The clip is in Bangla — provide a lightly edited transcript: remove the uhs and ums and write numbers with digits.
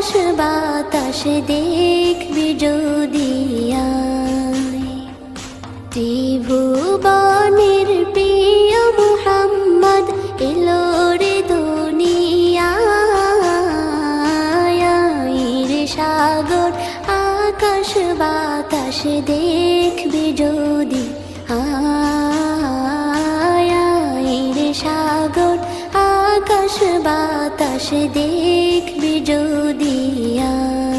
আকাশ বাতাস দেখবি যদি আয়। ত্রিভুবনের প্রিয় মুহাম্মদ এলো রে দুনিয়ায়। রে সাগর আকাশ বাতাস দেখবি যদি আয়। রে সাগর আকাশ বাতাস দেখবি যদি আয়।